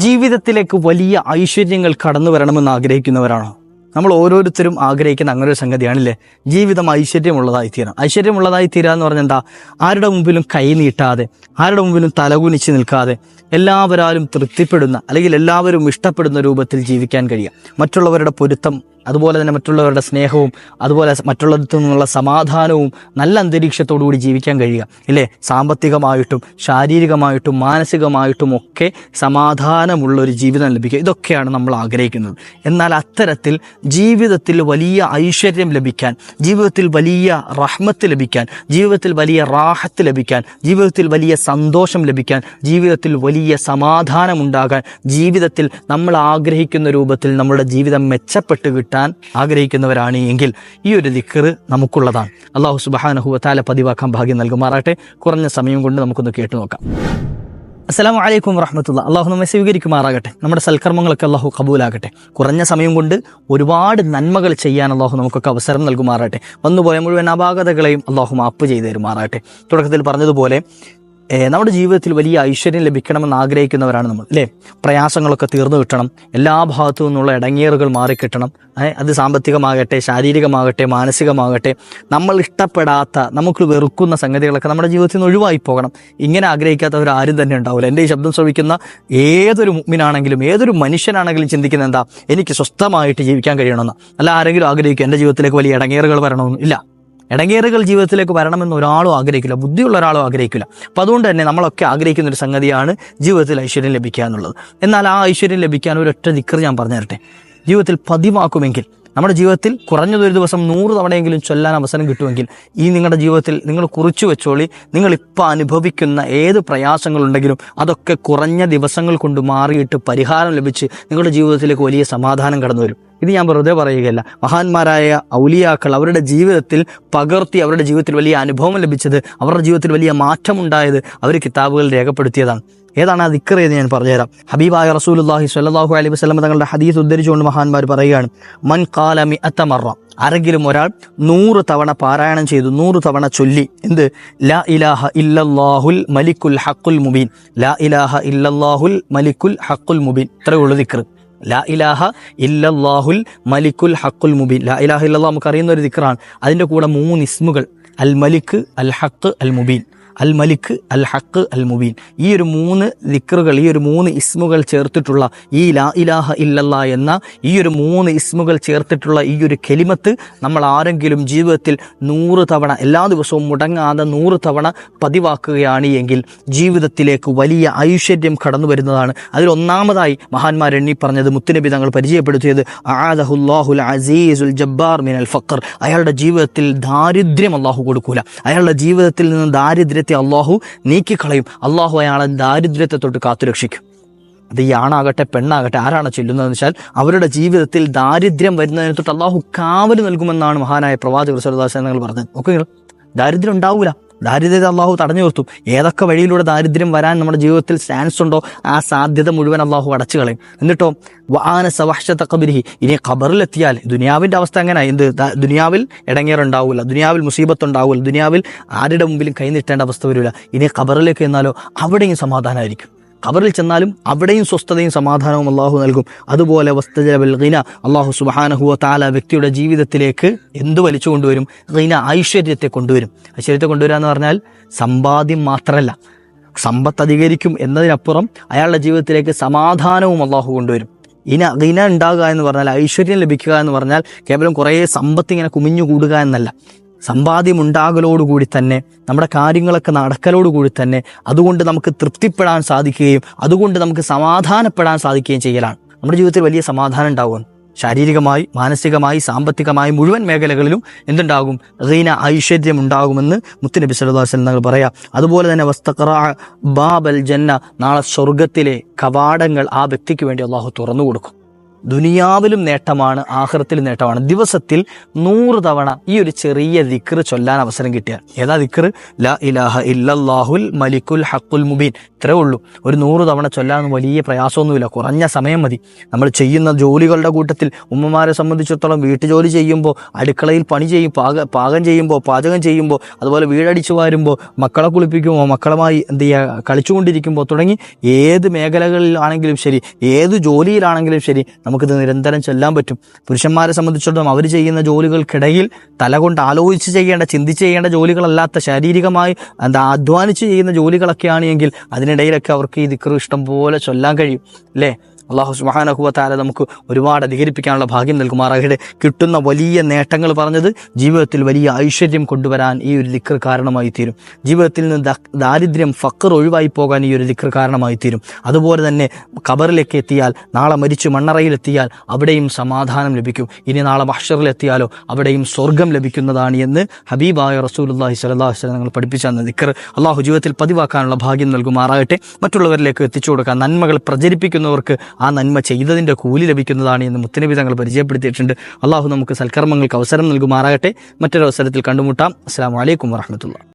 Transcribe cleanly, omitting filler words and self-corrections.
ജീവിതത്തിലേക്ക് വലിയ ഐശ്വര്യങ്ങൾ കടന്നു വരണമെന്ന് ആഗ്രഹിക്കുന്നവരാണോ? നമ്മൾ ഓരോരുത്തരും ആഗ്രഹിക്കുന്ന അങ്ങനെ ഒരു സംഗതിയാണല്ലേ, ജീവിതം ഐശ്വര്യമുള്ളതായി തീരാം. ഐശ്വര്യമുള്ളതായി തീരുക എന്ന് പറഞ്ഞാൽ എന്താ? ആരുടെ മുമ്പിലും കൈ നീട്ടാതെ, ആരുടെ മുമ്പിലും തലകുനിച്ച് നിൽക്കാതെ, എല്ലാവരാലും തൃപ്തിപ്പെടുന്ന അല്ലെങ്കിൽ എല്ലാവരും ഇഷ്ടപ്പെടുന്ന രൂപത്തിൽ ജീവിക്കാൻ കഴിയുക. മറ്റുള്ളവരുടെ പൊരുത്തം, അതുപോലെ തന്നെ മറ്റുള്ളവരുടെ സ്നേഹവും, അതുപോലെ മറ്റുള്ളവരിൽ നിന്നുള്ള സമാധാനവും, നല്ല അന്തരീക്ഷത്തോടു കൂടി ജീവിക്കാൻ കഴിയുക ഇല്ലേ? സാമ്പത്തികമായിട്ടും ശാരീരികമായിട്ടും മാനസികമായിട്ടും ഒക്കെ സമാധാനമുള്ളൊരു ജീവിതം ലഭിക്കുക, ഇതൊക്കെയാണ് നമ്മൾ ആഗ്രഹിക്കുന്നത്. എന്നാൽ അത്തരത്തിൽ ജീവിതത്തിൽ വലിയ ഐശ്വര്യം ലഭിക്കാൻ, ജീവിതത്തിൽ വലിയ റഹ്മത്ത് ലഭിക്കാൻ, ജീവിതത്തിൽ വലിയ റാഹത്ത് ലഭിക്കാൻ, ജീവിതത്തിൽ വലിയ സന്തോഷം ലഭിക്കാൻ, ജീവിതത്തിൽ വലിയ സമാധാനമുണ്ടാകാൻ, ജീവിതത്തിൽ നമ്മൾ ആഗ്രഹിക്കുന്ന രൂപത്തിൽ നമ്മുടെ ജീവിതം മെച്ചപ്പെട്ട് കിട്ടാൻ ആഗ്രഹിക്കുന്നവരാണ് എങ്കിൽ ഈ ഒരു ദിക്ർ നമുക്കുള്ളതാണ്. അല്ലാഹു സുബ്ഹാനഹു വ തആല പതിവാക്കാൻ ഭാഗ്യം നൽകുമാറാട്ടെ. കുറഞ്ഞ സമയം കൊണ്ട് നമുക്കൊന്ന് കേട്ടു നോക്കാം. അസ്സലാമു അലൈക്കും വറഹ്മത്തുള്ളാഹി. അള്ളാഹു നമ്മെ സ്വീകരിക്കുമാറാകട്ടെ. നമ്മുടെ സൽക്കർമ്മങ്ങളൊക്കെ അള്ളാഹു കബൂലാകട്ടെ. കുറഞ്ഞ സമയം കൊണ്ട് ഒരുപാട് നന്മകൾ ചെയ്യാൻ അള്ളാഹു നമുക്കൊക്കെ അവസരം നൽകുമാറാട്ടെ. വന്നുപോയ മുഴുവൻ അപാകതകളെയും അള്ളാഹു മാപ്പ് ചെയ്തു തരുമാറാട്ടെ. തുടക്കത്തിൽ പറഞ്ഞതുപോലെ നമ്മുടെ ജീവിതത്തിൽ വലിയ ഐശ്വര്യം ലഭിക്കണമെന്ന് ആഗ്രഹിക്കുന്നവരാണ് നമ്മൾ അല്ലേ? പ്രയാസങ്ങളൊക്കെ തീർന്നു കിട്ടണം, എല്ലാ ഭാഗത്തു നിന്നുള്ള ഇടങ്ങേറുകൾ മാറിക്കിട്ടണം. അത് സാമ്പത്തികമാകട്ടെ, ശാരീരികമാകട്ടെ, മാനസികമാകട്ടെ, നമ്മൾ ഇഷ്ടപ്പെടാത്ത, നമുക്ക് വെറുക്കുന്ന സംഗതികളൊക്കെ നമ്മുടെ ജീവിതത്തിൽ നിന്ന് ഒഴിവായി പോകണം. ഇങ്ങനെ ആഗ്രഹിക്കാത്തവർ ആരും തന്നെ ഉണ്ടാവില്ല. എൻ്റെ ഈ ശബ്ദം ശ്രവിക്കുന്ന ഏതൊരു മുഅ്മിനാണെങ്കിലും ഏതൊരു മനുഷ്യനാണെങ്കിലും ചിന്തിക്കുന്നത് എന്താ? എനിക്ക് സ്വസ്ഥമായിട്ട് ജീവിക്കാൻ കഴിയണമെന്ന്. അല്ല ആരെങ്കിലും ആഗ്രഹിക്കും എൻ്റെ ജീവിതത്തിലേക്ക് വലിയ ഇടങ്ങേറുകൾ വരണമെന്ന്? ഇല്ല. ഇടങ്ങേറുകൾ ജീവിതത്തിലേക്ക് വരണമെന്ന് ഒരാളും ആഗ്രഹിക്കില്ല, ബുദ്ധിയുള്ള ഒരാളും ആഗ്രഹിക്കില്ല. അപ്പം അതുകൊണ്ട് തന്നെ നമ്മളൊക്കെ ആഗ്രഹിക്കുന്ന ഒരു സംഗതിയാണ് ജീവിതത്തിൽ ഐശ്വര്യം ലഭിക്കുക എന്നുള്ളത്. എന്നാൽ ആ ഐശ്വര്യം ലഭിക്കാൻ ഒരൊറ്റ ദിക്ർ ഞാൻ പറഞ്ഞു തരട്ടെ. ജീവിതത്തിൽ പതിവാക്കുമെങ്കിൽ, നമ്മുടെ ജീവിതത്തിൽ കുറഞ്ഞതൊരു ദിവസം 100 തവണയെങ്കിലും ചൊല്ലാൻ അവസരം കിട്ടുമെങ്കിൽ, ഈ നിങ്ങളുടെ ജീവിതത്തിൽ നിങ്ങൾ കുറിച്ചു വെച്ചോളി. നിങ്ങളിപ്പോൾ അനുഭവിക്കുന്ന ഏത് പ്രയാസങ്ങളുണ്ടെങ്കിലും അതൊക്കെ കുറഞ്ഞ ദിവസങ്ങൾ കൊണ്ട് മാറിയിട്ട് പരിഹാരം ലഭിച്ച് നിങ്ങളുടെ ജീവിതത്തിലേക്ക് വലിയ സമാധാനം കടന്നു വരും. ഇത് ഞാൻ വെറുതെ പറയുകയല്ല. മഹാന്മാരായ ഔലിയാക്കൾ അവരുടെ ജീവിതത്തിൽ പകർത്തി, അവരുടെ ജീവിതത്തിൽ വലിയ അനുഭവം ലഭിച്ചത്, അവരുടെ ജീവിതത്തിൽ വലിയ മാറ്റമുണ്ടായത് അവർ കിതാബുകളിൽ രേഖപ്പെടുത്തിയതാണ്. ഏതാണ് ആ ദിക്ർ എന്ന് ഞാൻ പറഞ്ഞുതരാം. ഹബീബായ റസൂലുള്ളാഹി സ്വല്ലല്ലാഹു അലൈഹി വസല്ലം തങ്ങളുടെ ഹദീസ് ഉദ്ധരിച്ചുകൊണ്ട് മഹാന്മാർ പറയുകയാണ്, മൻ ഖാല മിഅത മറ, ആരെങ്കിലും ഒരാൾ 100 തവണ പാരായണം ചെയ്തു, 100 തവണ ചൊല്ലി, എന്ത്? ലാ ഇലാഹ ഇല്ലല്ലാഹുൽ മലിക്കുൽ ഹഖുൽ മുബീൻ, ലാ ഇലാഹ ഇല്ലല്ലാഹുൽ മലിക്കുൽ ഹഖുൽ മുബീൻ. ഇത്രയേ ഉള്ളൂ ദിക്ർ. ലാ ഇലാഹ ഇല്ലല്ലാഹുൽ മലിക്കുൽ ഹഖുൽ മുബീൻ. ലാ ഇലാഹ ഇല്ലല്ലാഹ് നമുക്കറിയുന്ന ഒരു ദിക്റാണ്. അതിൻ്റെ കൂടെ 3 ഇസ്മുകൾ, അൽ മലിക്ക്, അൽ ഹഖ്, അൽ മുബീൻ. അൽ മലിക്ക്, അൽ ഹഖ്, അൽ മുബീൻ. ഈ ഒരു 3 ദിക്റുകൾ, ഈ ഒരു 3 ഇസ്മുകൾ ചേർത്തിട്ടുള്ള ഈ ലാ ഇലാഹ ഇല്ലല്ലാ എന്ന ഈ ഒരു 3 ഇസ്മുകൾ ചേർത്തിട്ടുള്ള ഈ ഒരു കെലിമത്ത് നമ്മൾ ആരെങ്കിലും ജീവിതത്തിൽ 100 തവണ, എല്ലാ ദിവസവും മുടങ്ങാതെ 100 തവണ പതിവാക്കുകയാണ് എങ്കിൽ ജീവിതത്തിലേക്ക് വലിയ ഐശ്വര്യം കടന്നു വരുന്നതാണ്. അതിൽ ഒന്നാമതായി മഹാന്മാർ എണ്ണി പറഞ്ഞത്, മുത്തുനബി തങ്ങൾ പരിചയപ്പെടുത്തിയത്, അആദഹുല്ലാഹുൽ അസീസുൽ ജബ്ബാർ മിനൽ ഫഖർ. അയാളുടെ ജീവിതത്തിൽ ദാരിദ്ര്യം അള്ളാഹു കൊടുക്കൂല. അയാളുടെ ജീവിതത്തിൽ നിന്ന് ദാരിദ്ര്യത്തെ അള്ളാഹു നീക്കിക്കളയും. അള്ളാഹു അയാളെ ദാരിദ്ര്യത്തെ തൊട്ട് കാത്തുരക്ഷിക്കും. അത് ഈ ആണാകട്ടെ പെണ്ണാകട്ടെ ആരാണ് ചെല്ലുന്നതെന്ന് വെച്ചാൽ അവരുടെ ജീവിതത്തിൽ ദാരിദ്ര്യം വരുന്നതിനെ തൊട്ട് അള്ളാഹു കാവൽ നൽകുമെന്നാണ് മഹാനായ പ്രവാചകർ സല്ലല്ലാഹു അലൈഹി വസല്ലം പറഞ്ഞത്. ഓക്കെ, ദാരിദ്ര്യം ഉണ്ടാവൂല, ദാരിദ്ര്യത്തെ അള്ളാഹു തടഞ്ഞു നിർത്തും. ഏതൊക്കെ വഴിയിലൂടെ ദാരിദ്ര്യം വരാൻ നമ്മുടെ ജീവിതത്തിൽ ചാൻസ് ഉണ്ടോ ആ സാധ്യത മുഴുവൻ അള്ളാഹു അടച്ചു കളയും. എന്നിട്ടോ വആനസ വഹ്ശത ഖബരിഹി, ഇനി ഖബറിലെത്തിയാൽ ദുനിയാവിൻ്റെ അവസ്ഥ അങ്ങനെ, എന്ത്? ദുനിയാവിൽ ഇടങ്ങേറുണ്ടാവില്ല, ദുനിയാവിൽ മുസീബത്തുണ്ടാവില്ല, ദുനിയാവിൽ ആരുടെ മുമ്പിലും കൈനീട്ടേണ്ട അവസ്ഥ വരില്ല. ഇനി ഖബറിലേക്ക് എന്നാലോ അവിടെയും സമാധാനമായിരിക്കും. ഖബറിൽ ചെന്നാലും അവിടെയും സ്വസ്ഥതയും സമാധാനവും അള്ളാഹു നൽകും. അതുപോലെ വസ്തജബൽ ഗിന, അള്ളാഹു സുബ്ഹാനഹു വ തആല വ്യക്തിയുടെ ജീവിതത്തിലേക്ക് എന്ത് വലിച്ചു കൊണ്ടുവരും? ഗിന, ഐശ്വര്യത്തെ കൊണ്ടുവരും. ഐശ്വര്യത്തെ കൊണ്ടുവരിക എന്ന് പറഞ്ഞാൽ സമ്പാദ്യം മാത്രമല്ല, സമ്പത്ത് അധികരിക്കും എന്നതിനപ്പുറം അയാളുടെ ജീവിതത്തിലേക്ക് സമാധാനവും അള്ളാഹു കൊണ്ടുവരും. ഗിന ഉണ്ടാകുക എന്ന് പറഞ്ഞാൽ, ഐശ്വര്യം ലഭിക്കുക എന്ന് പറഞ്ഞാൽ കേവലം കുറേ സമ്പത്ത് ഇങ്ങനെ കുമിഞ്ഞു കൂടുക എന്നല്ല. സമ്പാദ്യം ഉണ്ടാകലോടുകൂടി തന്നെ നമ്മുടെ കാര്യങ്ങളൊക്കെ നടക്കലോടുകൂടി തന്നെ അതുകൊണ്ട് നമുക്ക് തൃപ്തിപ്പെടാൻ സാധിക്കുകയും അതുകൊണ്ട് നമുക്ക് സമാധാനപ്പെടാൻ സാധിക്കുകയും ചെയ്യലാണ്. നമ്മുടെ ജീവിതത്തിൽ വലിയ സമാധാനം ഉണ്ടാകും. ശാരീരികമായി, മാനസികമായി, സാമ്പത്തികമായി മുഴുവൻ മേഖലകളിലും എന്തുണ്ടാകും? ഗീന, ഐശ്വര്യം ഉണ്ടാകുമെന്ന് മുത്തുനബി സല്ലല്ലാഹു അലൈഹി വസല്ലം പറയാം. അതുപോലെ തന്നെ വസ്തഖറഅ ബാബൽ ജന്ന, നാളെ സ്വർഗത്തിലെ കവാടങ്ങൾ ആ വ്യക്തിക്ക് വേണ്ടി അള്ളാഹു തുറന്നു കൊടുക്കും. ദുനിയാവിലും നേട്ടമാണ്, ആഖിറത്തിലും നേട്ടമാണ്. ദിവസത്തിൽ 100 തവണ ഈ ഒരു ചെറിയ ദിക്ർ ചൊല്ലാൻ അവസരം കിട്ടിയാൽ, ഏതാ ദിക്ർ? ലാ ഇലാഹ ഇല്ലല്ലാഹുൽ മലിക്കുൽ ഹഖുൽ മുബീൻ. ഇത്രേ ഉള്ളൂ. ഒരു 100 തവണ ചൊല്ലാൻ വലിയ പ്രയാസമൊന്നുമില്ല, കുറഞ്ഞ സമയം മതി. നമ്മൾ ചെയ്യുന്ന ജോലികളുടെ കൂട്ടത്തിൽ ഉമ്മമാരെ സംബന്ധിച്ചിടത്തോളം വീട്ടുജോലി ചെയ്യുമ്പോൾ, അടുക്കളയിൽ പണി ചെയ്യും, പാകം ചെയ്യുമ്പോൾ, പാചകം ചെയ്യുമ്പോൾ, അതുപോലെ വീടടിച്ചു വാരുമ്പോൾ, മക്കളെ കുളിപ്പിക്കുമ്പോൾ, മക്കളുമായി കളിച്ചുകൊണ്ടിരിക്കുമ്പോൾ തുടങ്ങി ഏത് മേഖലകളിലാണെങ്കിലും ശരി, ഏത് ജോലിയിലാണെങ്കിലും ശരി, നമുക്കിത് നിരന്തരം ചൊല്ലാൻ പറ്റും. പുരുഷന്മാരെ സംബന്ധിച്ചിടത്തോളം അവർ ചെയ്യുന്ന ജോലികൾക്കിടയിൽ തലകൊണ്ട് ആലോചിച്ച് ചെയ്യേണ്ട, ചിന്തിച്ച് ചെയ്യേണ്ട ജോലികളല്ലാത്ത ശാരീരികമായി അധ്വാനിച്ച് ചെയ്യുന്ന ജോലികളൊക്കെയാണ് എങ്കിൽ അതിനിടയിലൊക്കെ അവർക്ക് ഈ ദിക്ർ ഇഷ്ടം പോലെ ചൊല്ലാൻ കഴിയും അല്ലേ? അള്ളാഹു സുബ്ഹാനഹു വ തആല നമുക്ക് ഒരുപാട് അധികരിപ്പിക്കാനുള്ള ഭാഗ്യം നൽകുമാറാകട്ടെ. കിട്ടുന്ന വലിയ നേട്ടങ്ങൾ പറഞ്ഞത് ജീവിതത്തിൽ വലിയ ഐശ്വര്യം കൊണ്ടുവരാൻ ഈ ഒരു ദിക്ർ കാരണമായി തീരും. ജീവിതത്തിൽ നിന്ന് ദാരിദ്ര്യം, ഫഖർ ഒഴിവായി പോകാൻ ഈ ഒരു ദിക്ർ കാരണമായി തീരും. അതുപോലെ തന്നെ ഖബറിലേക്ക് എത്തിയാൽ, നാളെ മരിച്ചു മണ്ണറയിലെത്തിയാൽ അവിടെയും സമാധാനം ലഭിക്കും. ഇനി നാളെ മഹ്ശറിലെത്തിയാലോ അവിടെയും സ്വർഗം ലഭിക്കുന്നതാണ് എന്ന് ഹബീബായ റസൂലുള്ളാഹി സ്വല്ലല്ലാഹു അലൈഹി വസല്ലം ഞങ്ങൾ പഠിപ്പിച്ച ദിക്ർ അള്ളാഹു ജീവിതത്തിൽ പതിവാക്കാനുള്ള ഭാഗ്യം നൽകുമാറാകട്ടെ. മറ്റുള്ളവരിലേക്ക് എത്തിച്ചു കൊടുക്കാൻ, നന്മകൾ പ്രചരിപ്പിക്കുന്നവർക്ക് ആ നന്മ ചെയ്തതിൻ്റെ കൂലി ലഭിക്കുന്നതാണ് എന്ന് മുത്തനബി തങ്ങൾ പരിചയപ്പെടുത്തിയിട്ടുണ്ട്. അള്ളാഹു നമുക്ക് സൽക്കർമ്മങ്ങൾക്ക് അവസരം നൽകുമാറാകട്ടെ. മറ്റൊരവസരത്തിൽ കണ്ടുമുട്ടാം. അസ്സലാമു അലൈക്കും വറഹ്മത്തുള്ളാഹി.